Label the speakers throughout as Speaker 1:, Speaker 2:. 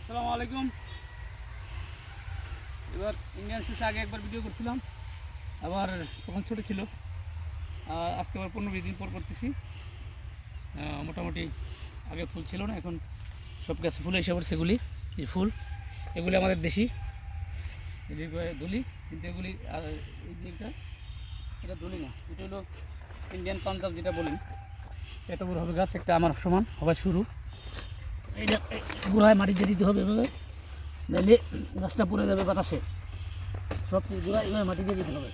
Speaker 1: আসসালামু আলাইকুম। এবার ইন্ডিয়ান শস্য আগে একবার ভিডিও করছিলাম, আবার তখন ছোটো ছিল। আজকে আবার 15-20 দিন পর করতেছি। মোটামুটি আগে ফুল ছিল না, এখন সব গাছে ফুল এসে পড়ছে। এগুলি এই ফুল, এগুলি আমাদের দেশি, এটি ধুলি, কিন্তু এগুলি এই যে এটা ধুলি না, এটা হলো ইন্ডিয়ান পাঞ্জাব যেটা বলেন। এত বড় হবে গাছ, একটা আমার সমান হবে শুরু। এইটা গোড়ায় মাটি দিয়ে দিতে হবে এভাবে, নাহলে গাছটা পড়ে যাবে বাতাসে। সব গোড়ায় এভাবে মাটি দিয়ে দিতে হবে,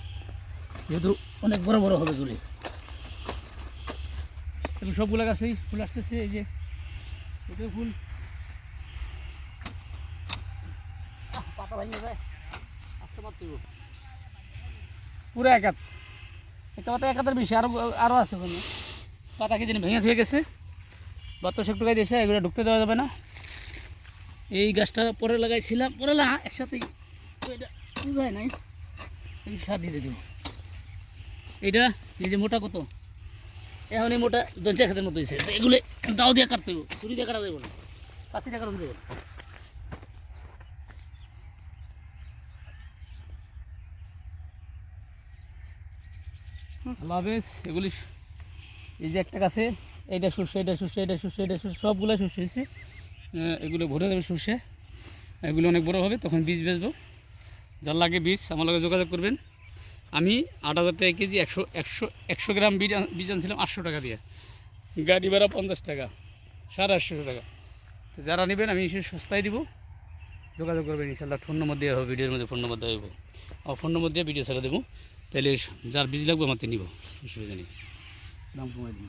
Speaker 1: যেহেতু অনেক বড় বড় হবে গুলি। এবং সবগুলো গাছেই ফুল আসতেছে। এই যে এটাও ফুল, পাতা ভাঙিয়ে যায়, আসতে পারতে পুরো একাত, একটা পাতা একাতের বেশি, আরও আছে ওখানে পাতা কি দিন ভেঙে হয়ে গেছে। বাতাস একটু গায়ে দিয়েছে, এগুলো ঢুকতে দেওয়া যাবে না। এই গাছটা পরে লাগাইছিলাম, পরে না একসাথেই, তো এটা বুঝায় নাই, সার দিয়ে দেবো। এইটা এই যে মোটা কত, এখন এই মোটা 2-4 খাতের মতো হয়েছে। তো এগুলো দাও দিয়ে কাটতে হবে, ছুরি দিয়ে কাটা দেবো না, কাছি দিয়ে কাটা দেবো। আল্লাহ হাফেজ। এগুলি এই যে একটা গাছে এইটা শস্য, এটা শস্য, এটা শস্য, এটা শস্য, সবগুলো শস্য হয়েছে। এগুলো ভরে যাবে শস্যে, এগুলো অনেক বড় হবে, তখন বীজ বেচবো। যার লাগে বীজ আমার লগে যোগাযোগ করবেন। আমি 8,000 টাকা কেজি, 100 গ্রাম বীজ আনছিলাম 800 টাকা দিয়ে, গাড়ি ভাড়া 50 টাকা, 850 টাকা। তো যারা নেবেন আমি সস্তায় দিব, যোগাযোগ করবেন ইনশাল্লাহ। ফোন নম্বর দেওয়া হবে, ভিডিওর মধ্যে ফোন নম্বর দেওয়া হবে, আর ফোন নম্বর দিয়ে ভিডিও ছেড়ে দেবো। তাহলে যার বীজ লাগবে আমার নিব, অসুবিধা নেই, দাম কমাই দিব।